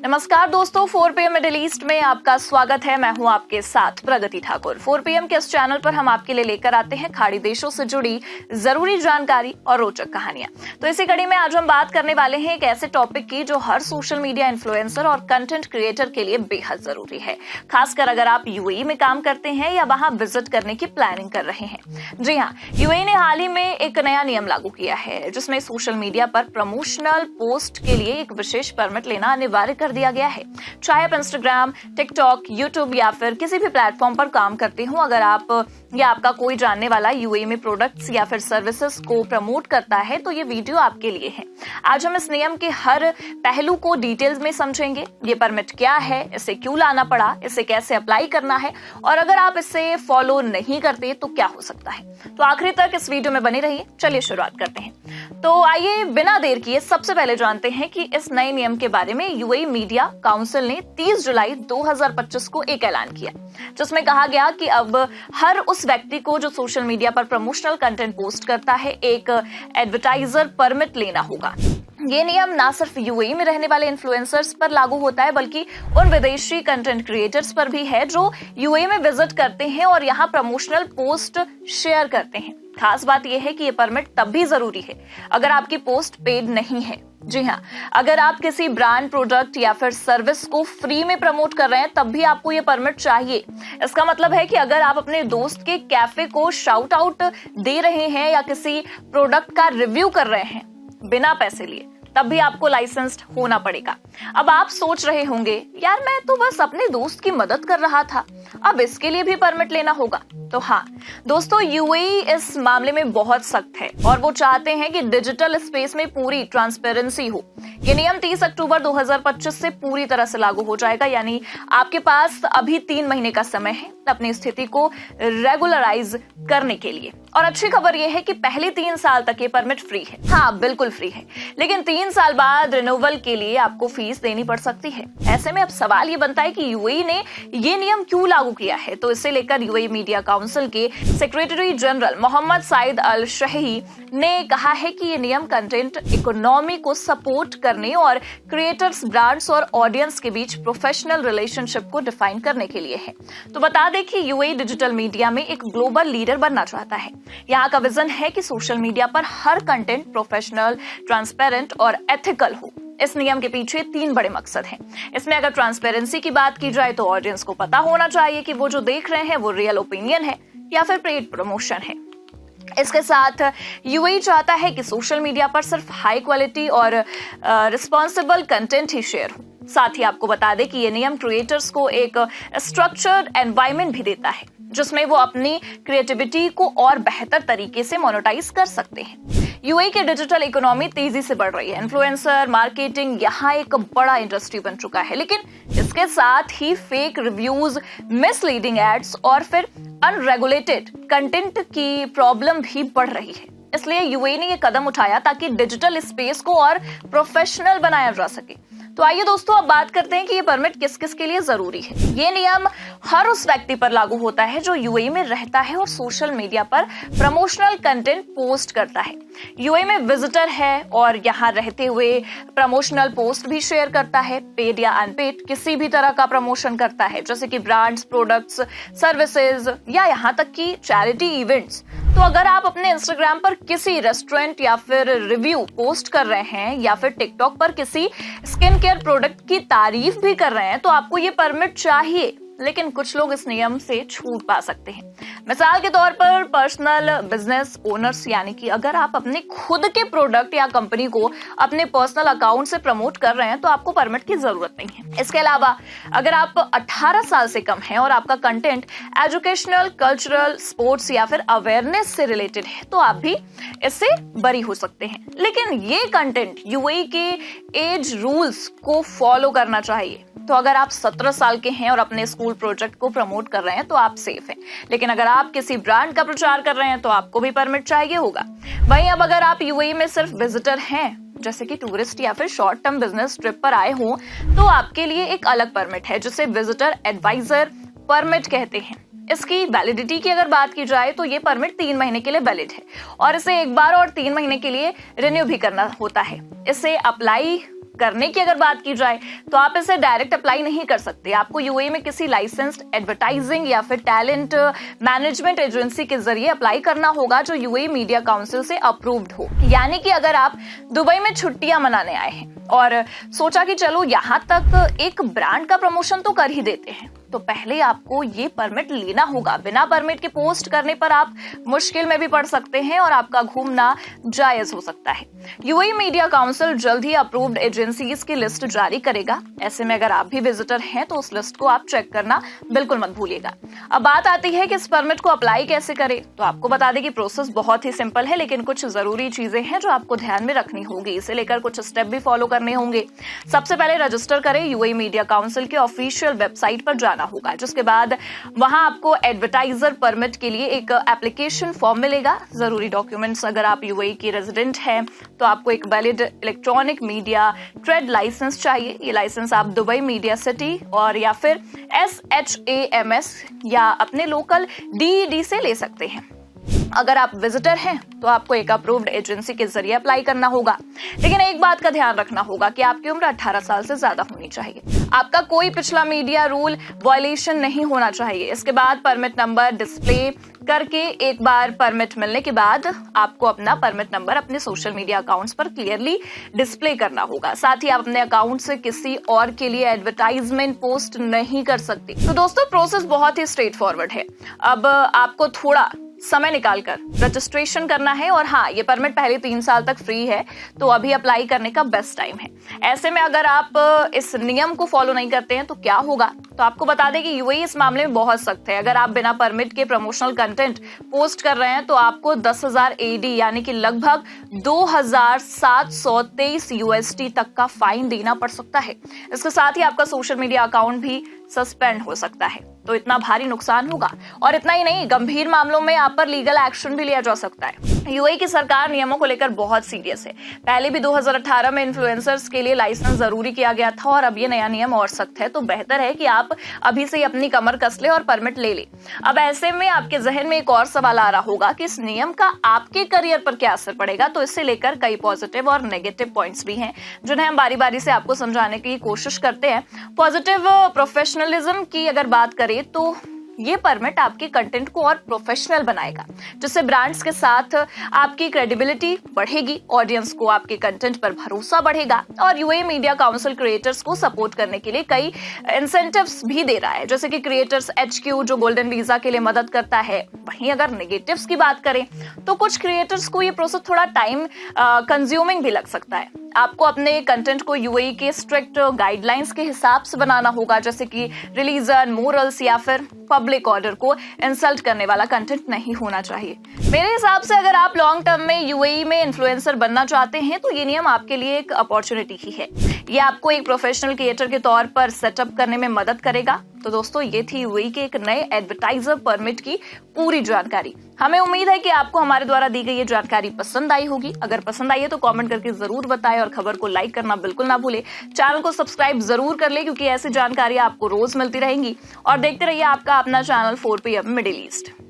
नमस्कार दोस्तों, 4 PM middle east में आपका स्वागत है। मैं हूं आपके साथ प्रगति ठाकुर। 4 PM के इस चैनल पर हम आपके लिए लेकर आते हैं खाड़ी देशों से जुड़ी जरूरी जानकारी और रोचक कहानियां। तो इसी कड़ी में आज हम बात करने वाले हैं एक ऐसे टॉपिक की जो हर सोशल मीडिया इन्फ्लुएंसर और कंटेंट क्रिएटर के लिए बेहद जरूरी है, खासकर अगर आप यूएई में काम करते हैं या वहां विजिट करने की प्लानिंग कर रहे हैं। जी हाँ, यूएई ने हाल ही में एक नया नियम लागू किया है जिसमें सोशल मीडिया पर प्रमोशनल पोस्ट के लिए एक विशेष परमिट लेना अनिवार्य कर दिया गया है। चाहे आप इंस्टाग्राम, टिकटॉक, यूट्यूब या फिर किसी भी प्लेटफॉर्म पर काम करते हो, अगर आप या आपका कोई जानने वाला यूएई में प्रोडक्ट्स या फिर सर्विसेज को प्रमोट करता है तो ये वीडियो आपके लिए है। आज हम इस नियम के हर पहलू को डिटेल्स में समझेंगे। ये परमिट क्या है, इसे क्यों लाना पड़ा, इसे कैसे अप्लाई करना है और अगर आप इसे फॉलो नहीं करते तो क्या हो सकता है। तो आखिरी तक इस वीडियो में बने रहिए। चलिए शुरुआत करते हैं। तो आइए बिना देर किए सबसे पहले जानते हैं कि इस नए नियम के बारे में। यूएई मीडिया काउंसिल ने 30 जुलाई 2025 को एक ऐलान किया जिसमें कहा गया कि अब हर उस व्यक्ति को जो सोशल मीडिया पर प्रमोशनल कंटेंट पोस्ट करता है एक एडवर्टाइजर परमिट लेना होगा। ये नियम ना सिर्फ यूएई में रहने वाले इन्फ्लुएंसर्स पर लागू होता है बल्कि उन विदेशी कंटेंट क्रिएटर्स पर भी है जो यूएई में विजिट करते हैं और यहाँ प्रमोशनल पोस्ट शेयर करते हैं। खास बात यह है कि ये परमिट तब भी जरूरी है अगर आपकी पोस्ट पेड नहीं है। जी हाँ, अगर आप किसी ब्रांड, प्रोडक्ट या फिर सर्विस को फ्री में प्रमोट कर रहे हैं तब भी आपको ये परमिट चाहिए। इसका मतलब है कि अगर आप अपने दोस्त के कैफे को शाउट आउट दे रहे हैं या किसी प्रोडक्ट का रिव्यू कर रहे हैं बिना पैसे लिए, तब भी आपको लाइसेंस्ड होना पड़ेगा। अब आप सोच रहे होंगे, यार मैं तो बस अपने दोस्त की मदद कर रहा था, अब इसके लिए भी परमिट लेना होगा। तो हाँ दोस्तों, यूएई इस मामले में बहुत सख्त है और वो चाहते हैं कि डिजिटल स्पेस में पूरी ट्रांसपेरेंसी हो। ये नियम 30 अक्टूबर 2025 से पूरी तरह से लागू हो जाएगा, यानी आपके पास अभी 3 महीने का समय है अपनी स्थिति को रेगुलराइज करने के लिए। और अच्छी खबर यह है कि पहले 3 साल तक ये परमिट फ्री है। हाँ, बिल्कुल फ्री है, लेकिन 3 साल बाद रिन्यूअल के लिए आपको फीस देनी पड़ सकती है। ऐसे में अब सवाल ये बनता है कि यूएई ने ये नियम क्यों लागू किया है। तो इसे लेकर यूएई मीडिया काउंसिल के सेक्रेटरी जनरल मोहम्मद साइद अल शही ने कहा है कि ये नियम कंटेंट इकोनॉमी को सपोर्ट करने और क्रिएटर्स, ब्रांड्स और ऑडियंस के बीच प्रोफेशनल रिलेशनशिप को डिफाइन करने के लिए है। तो बता दें कि यूएई डिजिटल मीडिया में एक ग्लोबल लीडर बनना चाहता है। यहाँ का विजन है कि सोशल मीडिया पर हर कंटेंट प्रोफेशनल, ट्रांसपेरेंट और एथिकल हो। इस नियम के पीछे 3 बड़े मकसद हैं। इसमें अगर ट्रांसपेरेंसी की बात की जाए तो ऑडियंस को पता होना चाहिए कि वो जो देख रहे हैं वो रियल ओपिनियन है या फिर पेड प्रमोशन है। इसके साथ यूएई चाहता है कि सोशल मीडिया पर सिर्फ हाई क्वालिटी और रिस्पॉन्सिबल कंटेंट ही शेयर हो। साथ ही आपको बता दें कि ये नियम क्रिएटर्स को एक स्ट्रक्चर्ड एनवायरनमेंट भी देता है जिसमें वो अपनी क्रिएटिविटी को और बेहतर तरीके से मोनेटाइज कर सकते हैं। यूएई की डिजिटल इकोनॉमी तेजी से बढ़ रही है। इन्फ्लुएंसर मार्केटिंग यहाँ एक बड़ा इंडस्ट्री बन चुका है, लेकिन इसके साथ ही फेक रिव्यूज, मिसलीडिंग एड्स और फिर अनरेगुलेटेड कंटेंट की प्रॉब्लम भी बढ़ रही है। इसलिए यूएई ने ये कदम उठाया ताकि डिजिटल स्पेस को और प्रोफेशनल बनाया जा सके। तो आइए दोस्तों, अब बात करते हैं कि ये परमिट किस किस के लिए जरूरी है। ये नियम हर उस व्यक्ति पर लागू होता है जो यूएई में रहता है और सोशल मीडिया पर प्रमोशनल कंटेंट पोस्ट करता है, यूएई में विजिटर है और यहाँ रहते हुए प्रमोशनल पोस्ट भी शेयर करता है, पेड या अनपेड किसी भी तरह का प्रमोशन करता है, जैसे कि ब्रांड्स, प्रोडक्ट्स, सर्विसेज या यहाँ तक कि चैरिटी इवेंट्स। तो अगर आप अपने इंस्टाग्राम पर किसी रेस्टोरेंट या फिर रिव्यू पोस्ट कर रहे हैं या फिर टिकटॉक पर किसी स्किन केयर प्रोडक्ट की तारीफ भी कर रहे हैं तो आपको ये परमिट चाहिए। लेकिन कुछ लोग इस नियम से छूट पा सकते हैं। मिसाल के तौर पर पर्सनल बिजनेस ओनर्स, यानी कि अगर आप अपने खुद के प्रोडक्ट या कंपनी को अपने पर्सनल अकाउंट से प्रमोट कर रहे हैं तो आपको परमिट की जरूरत नहीं है। इसके अलावा अगर आप 18 साल से कम हैं और आपका कंटेंट एजुकेशनल, कल्चरल, स्पोर्ट्स या फिर अवेयरनेस से रिलेटेड है तो आप भी इससे बरी हो सकते हैं। लेकिन ये कंटेंट यूएई के एज रूल्स को फॉलो करना चाहिए। तो अगर आप 17 साल के हैं और अपने स्कूल प्रोजेक्ट को प्रमोट कर रहे हैं तो आप सेफ हैं। लेकिन अगर आप किसी ब्रांड का प्रचार कर रहे हैं तो आपको भी परमिट चाहिए होगा। वहीं अब अगर आप यूएई में सिर्फ विजिटर हैं, जैसे कि टूरिस्ट या फिर शॉर्ट टर्म बिजनेस ट्रिप पर आए हों, तो आपके लिए एक अलग परमिट है जिसे विजिटर एडवाइजर परमिट कहते हैं। इसकी वैलिडिटी की अगर बात की जाए तो ये परमिट 3 महीने के लिए वैलिड है और इसे एक बार और 3 महीने के लिए रिन्यू भी करना होता है। इसे अप्लाई करने की अगर बात की जाए तो आप इसे डायरेक्ट अप्लाई नहीं कर सकते। आपको यूएई में किसी लाइसेंस्ड एडवर्टाइजिंग या फिर टैलेंट मैनेजमेंट एजेंसी के जरिए अप्लाई करना होगा जो यूएई मीडिया काउंसिल से अप्रूव्ड हो। यानी कि अगर आप दुबई में छुट्टियां मनाने आए हैं और सोचा कि चलो यहां तक एक ब्रांड का प्रमोशन तो कर ही देते हैं, तो पहले आपको ये परमिट लेना होगा। बिना परमिट के पोस्ट करने पर आप मुश्किल में भी पड़ सकते हैं और आपका घूमना जायज हो सकता है। यूएई मीडिया काउंसिल जल्द ही अप्रूव्ड एजेंसीज की लिस्ट जारी करेगा। ऐसे में अगर आप भी विजिटर हैं तो उस लिस्ट को आप चेक करना बिल्कुल मत भूलिएगा। अब बात आती है कि इस परमिट को अप्लाई कैसे करें, तो आपको बता दें कि प्रोसेस बहुत ही सिंपल है, लेकिन कुछ जरूरी चीजें हैं जो आपको ध्यान में रखनी होगी। इसे लेकर कुछ स्टेप भी फॉलो करने होंगे। सबसे पहले रजिस्टर करें। यूएई मीडिया काउंसिल के ऑफिशियल वेबसाइट पर जाना होगा, जिसके बाद वहां आपको एडवर्टाइजर परमिट के लिए एक एप्लीकेशन फॉर्म मिलेगा। जरूरी डॉक्यूमेंट्स, अगर आप यूएई की रेजिडेंट हैं तो आपको एक valid electronic media trade license चाहिए। ये लाइसेंस आप दुबई मीडिया सिटी और या फिर SHAMS या अपने लोकल DED से ले सकते हैं। अगर आप विजिटर हैं तो आपको एक अप्रूव्ड एजेंसी के जरिए अप्लाई करना होगा, लेकिन एक बात का ध्यान रखना होगा कि आपकी उम्र 18 साल से ज्यादा होनी चाहिए। आपका कोई पिछला मीडिया रूल वायलेशन नहीं होना चाहिए। इसके बाद परमिट नंबर डिस्प्ले करके एक बार परमिट मिलने के बाद आपको अपना परमिट नंबर अपने सोशल मीडिया अकाउंट्स पर क्लियरली डिस्प्ले करना होगा। साथ ही आप अपने अकाउंट से किसी और के लिए एडवर्टाइजमेंट पोस्ट नहीं कर सकते। तो दोस्तों, प्रोसेस बहुत ही स्ट्रेट फॉरवर्ड है। अब आपको थोड़ा समय निकालकर रजिस्ट्रेशन करना है और हाँ, ये परमिट पहले 3 साल तक फ्री है, तो अभी अप्लाई करने का बेस्ट टाइम है। ऐसे में अगर आप इस नियम को फॉलो नहीं करते हैं तो क्या होगा, तो आपको बता दें कि यूएई इस मामले में बहुत सख्त है। अगर आप बिना परमिट के प्रमोशनल कंटेंट पोस्ट कर रहे हैं तो आपको 10,000 AD यानी कि लगभग 2,723 USD तक का फाइन देना पड़ सकता है। इसके साथ ही आपका सोशल मीडिया अकाउंट भी सस्पेंड हो सकता है। तो इतना भारी नुकसान होगा, और इतना ही नहीं, गंभीर मामलों में आप पर लीगल एक्शन भी लिया जा सकता है। यूएई की सरकार नियमों को लेकर बहुत सीरियस है। पहले भी 2018 में इन्फ्लुएंसर्स के लिए लाइसेंस जरूरी किया गया था और अब ये नया नियम और सख्त है। तो बेहतर है कि आप अभी से अपनी कमर कस ले और परमिट ले ले। अब ऐसे में आपके जहन में एक और सवाल आ रहा होगा कि इस नियम का आपके करियर पर क्या असर पड़ेगा। तो इससे लेकर कई पॉजिटिव और नेगेटिव पॉइंट्स भी हैं, जिन्हें हम बारी बारी से आपको समझाने की कोशिश करते हैं। पॉजिटिव प्रोफेशनलिज्म की अगर बात करें तो ये परमिट आपके कंटेंट को और प्रोफेशनल बनाएगा, जिससे ब्रांड्स के साथ आपकी क्रेडिबिलिटी बढ़ेगी, ऑडियंस को आपके कंटेंट पर भरोसा बढ़ेगा और यूएई मीडिया काउंसिल क्रिएटर्स को सपोर्ट करने के लिए कई इंसेंटिव्स भी दे रहा है, जैसे कि क्रिएटर्स HQ जो गोल्डन वीजा के लिए मदद करता है। वहीं अगर नेगेटिव्स की बात करें तो कुछ क्रिएटर्स को ये प्रोसेस थोड़ा टाइम कंज्यूमिंग भी लग सकता है। आपको अपने कंटेंट को यूएई के स्ट्रिक्ट गाइडलाइंस के हिसाब से बनाना होगा, जैसे कि रिलीजन, मोरल्स या फिर पब्लिक ऑर्डर को इंसल्ट करने वाला कंटेंट नहीं होना चाहिए। मेरे हिसाब से अगर आप लॉन्ग टर्म में यूएई में इन्फ्लुएंसर बनना चाहते हैं तो ये नियम आपके लिए एक अपॉर्चुनिटी ही है। ये आपको एक प्रोफेशनल क्रिएटर के तौर पर सेटअप करने में मदद करेगा। तो दोस्तों, ये थी यूएई के एक नए एडवर्टाइजर परमिट की पूरी जानकारी। हमें उम्मीद है कि आपको हमारे द्वारा दी गई ये जानकारी पसंद आई होगी। अगर पसंद आई है तो कमेंट करके जरूर बताएं और खबर को लाइक करना बिल्कुल ना भूले। चैनल को सब्सक्राइब जरूर कर ले, क्योंकि ऐसी जानकारी आपको रोज मिलती रहेंगी। और देखते रहिए आपका अपना चैनल 4PM मिडिल ईस्ट।